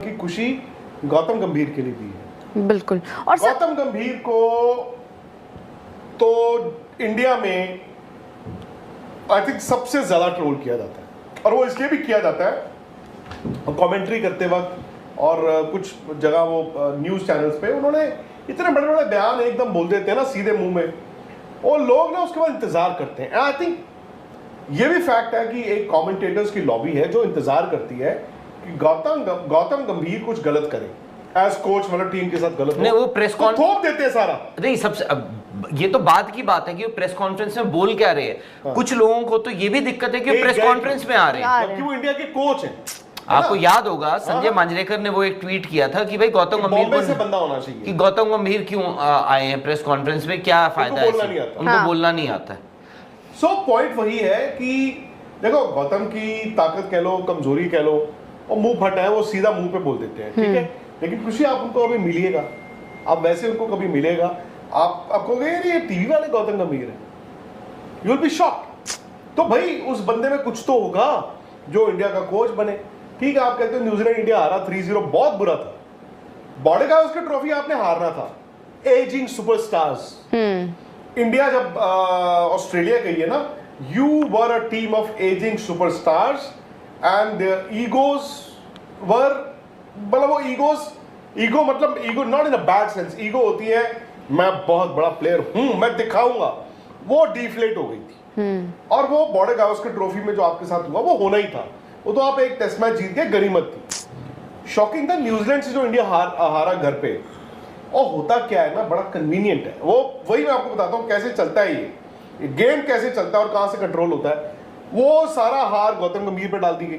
की खुशी गौतम गंभीर के लिए भी है। बिल्कुल। और गौतम गंभीर को तो इंडिया में आई थिंक सबसे ज्यादा ट्रोल किया जाता है, और वो इसलिए भी किया जाता है कमेंट्री करते वक्त और कुछ जगह वो न्यूज चैनल्स पे उन्होंने इतने बड़े बड़े बयान एकदम बोल देते हैं ना सीधे मुंह में, और लोग ना उसके बाद इंतजार करते हैं। आई थिंक ये भी फैक्ट है कि एक कमेंटेटर्स की लॉबी है जो इंतजार करती है कि गौतम गंभीर कुछ गलत करे एज कोच, मतलब टीम के साथ गलत नहीं, वो प्रेस तो थोप देते हैं सारा। नहीं, सबसे ये तो बात की बात है कि वो प्रेस कॉन्फ्रेंस में बोल क्या रहे हैं। हाँ। कुछ लोगों को तो ये भी दिक्कत है कि वो प्रेस कॉन्फ्रेंस में आ रहे हैं, जबकि वो इंडिया के कोच हैं। आपको याद होगा संजय मांजरेकर ने वो एक ट्वीट किया था कि भाई गौतम गंभीर से बंदा होना चाहिए, कि गौतम गंभीर क्यों आए हैं प्रेस कॉन्फ्रेंस में, क्या फायदा है, उनको बोलना नहीं आता है। सो पॉइंट वही है कि देखो गौतम की ताकत कह लो, कमजोरी कह लो, और मुंह फटा है, वो सीधा मुंह पे बोल देते हैं, ठीक है। लेकिन खुशी आप उनको अभी मिलिएगा, आप वैसे उनको कभी मिलेगा, आप कहोगे ये टीवी वाले गौतम गंभीर है, यू विल बी शॉक्ड। तो भाई उस बंदे में कुछ तो होगा जो इंडिया का कोच बने। ठीक है, आप कहते हो न्यूजीलैंड इंडिया हारा 3-0, बहुत बुरा था, बॉर्डर गावस्कर ट्रॉफी आपने हारना था, एजिंग सुपरस्टार्स। इंडिया जब ऑस्ट्रेलिया गई है ना, you were a team of aging superstars and their egos were, मतलब वो ईगो मतलब ego not in a bad sense, ego होती है मैं बहुत बड़ा प्लेयर हूं, मैं दिखाऊंगा, वो डिफ्लेट हो गई थी। और वो बॉर्डर गावस्कर ट्रॉफी में जो आपके साथ हुआ वो होना ही था, वो तो आप एक टेस्ट मैच जीत गए, गनीमत थी। शॉकिंग था न्यूजीलैंड से जो इंडिया हारा घर पे, और होता क्या है ना, बड़ा कन्वीनियंट है वो, वही मैं आपको बताता हूँ कैसे चलता है ये गेम, कैसे चलता है और कहां से कंट्रोल होता है। वो सारा हार गौतम गंभीर पे डाल दी गई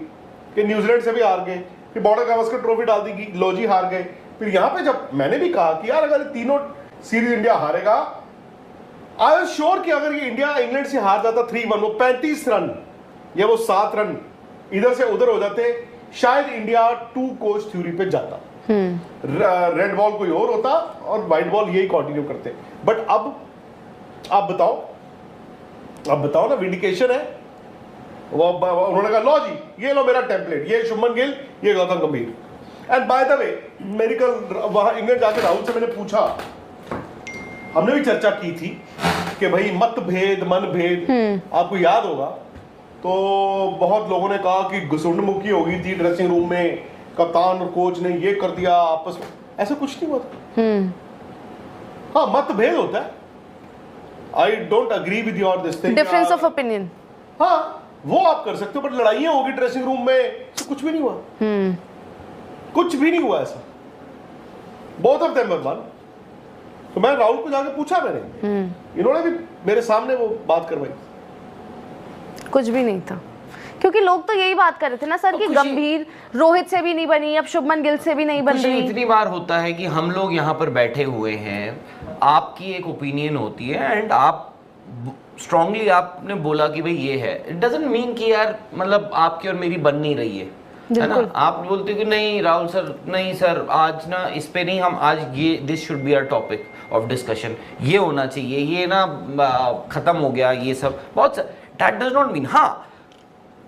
कि न्यूजीलैंड से भी हार गए, फिर बॉर्डर गावस्कर ट्रॉफी डाल दी गई, लो जी हार गए। फिर यहां पे जब मैंने भी कहा कि यार अगर तीनों सीरीज इंडिया हारेगा, आई वाज श्योर कि अगर ये इंडिया इंग्लैंड से हार जाता 3-1, वो 35 रन या वो 7 रन इधर से उधर हो जाते, शायद इंडिया 2 कोच थ्योरी पे जाता, रेड बॉल कोई और होता और व्हाइट बॉल यही कंटिन्यू करते। बट अब आप बताओ ना, विंडिकेशन है। वो उन्होंने कहा लो जी, ये लो मेरा टेम्पलेट, ये शुभमन गिल, ये गौतम गंभीर। एंड बाय द वे, मेरी कल वहां इंग्लैंड जाकर राहुल से मैंने पूछा, हमने भी चर्चा की थी कि भाई मतभेद मनभेद, आपको याद होगा तो बहुत लोगों ने कहा कि घुसुंडमुखी हो गई थी ड्रेसिंग रूम में, कप्तान और कोच ने ये कर दिया आपस में, ऐसा कुछ नहीं हुआ था। हाँ, मतभेद होता है, I don't agree with your this thing, difference of opinion, हाँ वो आप कर सकते हो, बट लड़ाइयां होगी ड्रेसिंग रूम में, तो कुछ भी नहीं हुआ, कुछ भी नहीं हुआ ऐसा। Both of them were one. तो मैं राहुल को जाकर पूछा, मैंने इन्होंने भी मेरे सामने वो बात करवाई, कुछ भी नहीं था। क्योंकि लोग तो यही बात कर रहे थे ना सर कि गंभीर रोहित से भी नहीं बनी, अब शुभमन गिल से भी नहीं बन रही। इतनी बार होता है कि हम लोग यहाँ पर बैठे हुए हैं, आपकी एक ओपिनियन होती है एंड आप स्ट्रांगली आपने बोला कि भाई ये है, इट डजंट मीन कि यार मतलब आपकी और मेरी बन नहीं रही है ना। आप बोलते हो कि नहीं राहुल सर, नहीं सर आज ना इस पे नहीं, हम आज ये this should be our topic of discussion, ये होना चाहिए, ये ना खत्म हो गया ये सब, बहुत दैट डज नॉट मीन। हाँ,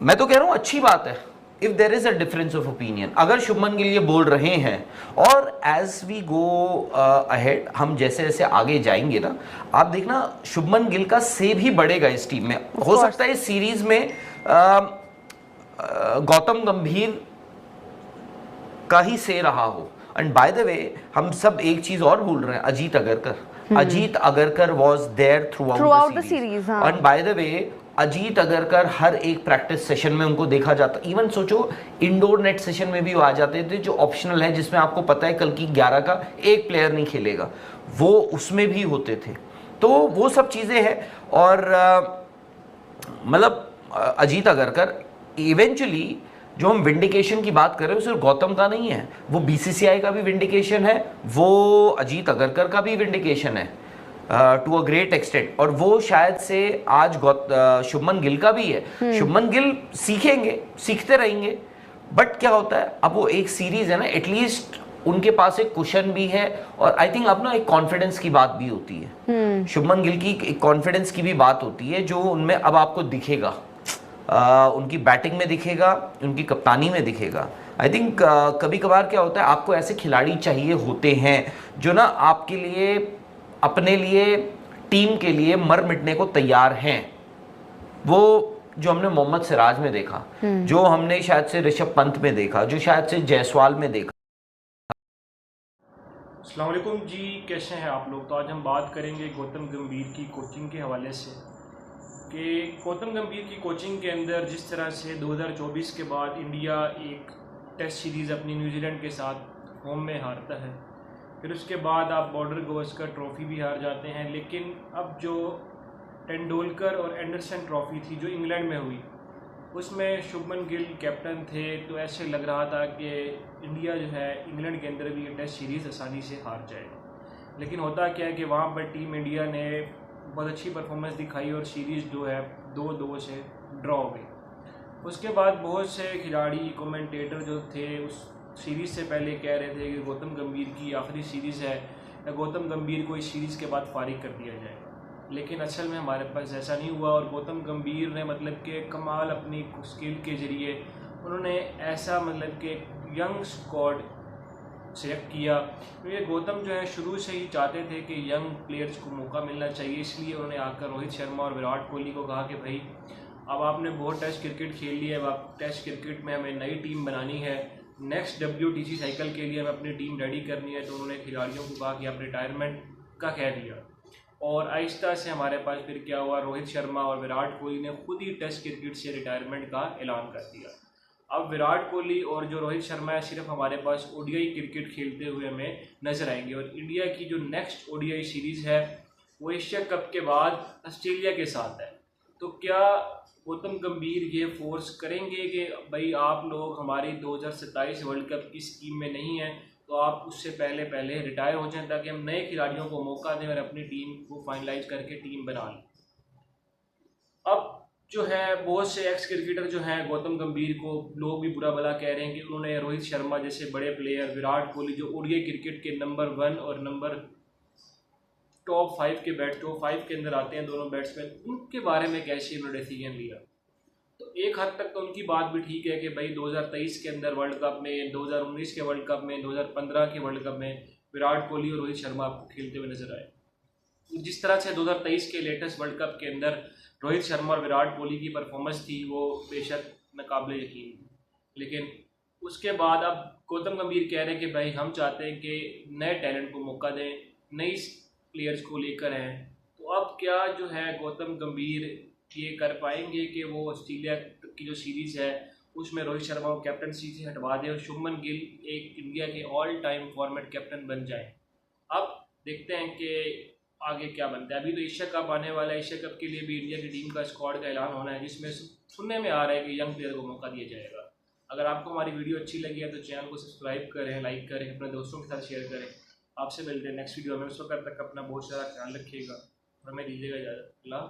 मैं तो कह रहा हूँ अच्छी बात है if there is a difference of opinion. अगर शुभमन गिल ये बोल रहे हैं और एज वी गो अहेड, हम जैसे जैसे आगे जाएंगे ना, आप देखना शुभमन गिल का से भी बढ़ेगा इस टीम में। हो सकता है इस सीरीज में गौतम गंभीर का ही से रहा हो। एंड बाय द वे, हम सब एक चीज और भूल रहे हैं, Ajit Agarkar. Ajit Agarkar was there throughout the series. And by the way, Ajit Agarkar हर एक प्रैक्टिस सेशन में उनको देखा जाता, इवन सोचो इंडोर नेट सेशन में भी वो आ जाते थे जो ऑप्शनल है, जिसमें आपको पता है कल की 11 का एक प्लेयर नहीं खेलेगा, वो उसमें भी होते थे। तो वो सब चीज़ें हैं। और मतलब अजीत अगरकर इवेंचुअली, जो हम विंडिकेशन की बात कर रहे हैं सिर्फ गौतम का नहीं है, वो बीसीसीआई का भी विंडिकेशन है, वो अजीत अगरकर का भी विंडिकेशन है टू अ ग्रेट एक्सटेंट, और वो शायद से आज शुभमन गिल का भी है। शुभमन गिल सीखेंगे, सीखते रहेंगे, बट क्या होता है अब वो एक सीरीज है ना, एटलीस्ट उनके पास एक कुशन भी है, और आई थिंक अब ना एक कॉन्फिडेंस की बात भी होती है। शुभमन गिल की एक कॉन्फिडेंस की भी बात होती है जो उनमें अब आपको दिखेगा, उनकी बैटिंग में दिखेगा, उनकी कप्तानी में दिखेगा। आई थिंक कभी कभार क्या होता है, आपको ऐसे खिलाड़ी चाहिए होते हैं जो ना आपके लिए, अपने लिए, टीम के लिए मर मिटने को तैयार हैं। वो जो हमने मोहम्मद सिराज में देखा, जो हमने शायद से ऋषभ पंत में देखा, जो शायद से जायसवाल में देखा। अस्सलाम वालेकुम जी, कैसे हैं आप लोग। तो आज हम बात करेंगे गौतम गंभीर की कोचिंग के हवाले से कि गौतम गंभीर की कोचिंग के अंदर जिस तरह से 2024 के बाद इंडिया एक टेस्ट सीरीज़ अपनी न्यूजीलैंड के साथ होम में हारता है, फिर उसके बाद आप बॉर्डर गावस्कर ट्रॉफ़ी भी हार जाते हैं, लेकिन अब जो तेंदुलकर और एंडरसन ट्रॉफ़ी थी जो इंग्लैंड में हुई, उसमें शुभमन गिल कैप्टन थे, तो ऐसे लग रहा था कि इंडिया जो है इंग्लैंड के अंदर भी ये टेस्ट सीरीज़ आसानी से हार जाएगा। लेकिन होता क्या है कि वहाँ पर टीम इंडिया ने बहुत अच्छी परफॉर्मेंस दिखाई और सीरीज़ जो है 2-2 से ड्रॉ हो गई। उसके बाद बहुत से खिलाड़ी, कमेंटेटर जो थे उस सीरीज़ से पहले कह रहे थे कि गौतम गंभीर की आखिरी सीरीज़ है या गौतम गंभीर को इस सीरीज़ के बाद फारिग कर दिया जाएगा, लेकिन असल में हमारे पास ऐसा नहीं हुआ। और गौतम गंभीर ने मतलब कि कमाल अपनी स्किल के ज़रिए उन्होंने ऐसा मतलब कि यंग स्क्वाड सेलेक्ट किया, क्योंकि गौतम जो है शुरू से ही चाहते थे कि यंग प्लेयर्स को मौका मिलना चाहिए, इसलिए उन्होंने आकर रोहित शर्मा और विराट कोहली को कहा कि भाई अब आपने बहुत टेस्ट क्रिकेट खेल लिया है, अब आप टेस्ट क्रिकेट में हमें नई टीम बनानी है, नेक्स्ट WTC साइकिल के लिए हमें अपनी टीम रेडी करनी है। तो उन्होंने खिलाड़ियों को कहा कि आप रिटायरमेंट का कह दिया और आहिस्ता से हमारे पास फिर क्या हुआ, रोहित शर्मा और विराट कोहली ने खुद ही टेस्ट क्रिकेट से रिटायरमेंट का ऐलान कर दिया। अब विराट कोहली और जो रोहित शर्मा है सिर्फ हमारे पास ODI क्रिकेट खेलते हुए हमें नजर आएंगे। और इंडिया की जो नेक्स्ट ODI सीरीज़ है वो एशिया कप के बाद ऑस्ट्रेलिया के साथ है। तो क्या गौतम गंभीर ये फोर्स करेंगे कि भाई आप लोग हमारी 2027 वर्ल्ड कप की स्कीम में नहीं है, तो आप उससे पहले पहले रिटायर हो जाएं ताकि हम नए खिलाड़ियों को मौका दें और अपनी टीम को फाइनलाइज करके टीम बना लें। अब जो है बहुत से एक्स क्रिकेटर जो हैं गौतम गंभीर को लोग भी बुरा भला कह रहे हैं कि उन्होंने रोहित शर्मा जैसे बड़े प्लेयर, विराट कोहली जो ODI क्रिकेट के नंबर 1 और नंबर टॉप 5 के अंदर आते हैं दोनों बैट्समैन, उनके बारे में कैसे उन्होंने डिसीजन लिया। तो एक हद तक तो उनकी बात भी ठीक है कि भाई 2023 के अंदर वर्ल्ड कप में, 2019 के वर्ल्ड कप में, 2015 के वर्ल्ड कप में विराट कोहली और रोहित शर्मा आपको खेलते हुए नजर आए। जिस तरह से 2023 के लेटेस्ट वर्ल्ड कप के अंदर रोहित शर्मा और विराट कोहली की परफॉर्मेंस थी वो बेशक नाकाबिले यकीन थी, लेकिन उसके बाद अब गौतम गंभीर कह रहे हैं कि भाई हम चाहते हैं कि नए टैलेंट को मौका दें, नई प्लेयर्स को लेकर हैं। तो अब क्या जो है गौतम गंभीर ये कर पाएंगे कि वो ऑस्ट्रेलिया की जो सीरीज़ है उसमें रोहित शर्मा को कैप्टनसी से हटवा दें और शुभमन गिल एक इंडिया के ऑल टाइम फॉर्मेट कैप्टन बन जाए। अब देखते हैं कि आगे क्या बनता है। अभी तो एशिया कप आने वाला है, एशिया कप के लिए भी इंडिया की टीम का स्क्वाड का ऐलान होना है, जिसमें सुनने में आ रहा है कि यंग प्लेयर को मौका दिया जाएगा। अगर आपको हमारी वीडियो अच्छी लगी है तो चैनल को सब्सक्राइब करें, लाइक करें, अपने दोस्तों के साथ शेयर करें। आपसे मिलते हैं नेक्स्ट वीडियो में। उस वक्त तक अपना बहुत सारा ख्याल रखिएगा, हमें दीजिएगा इजाज़त। अल्लाह।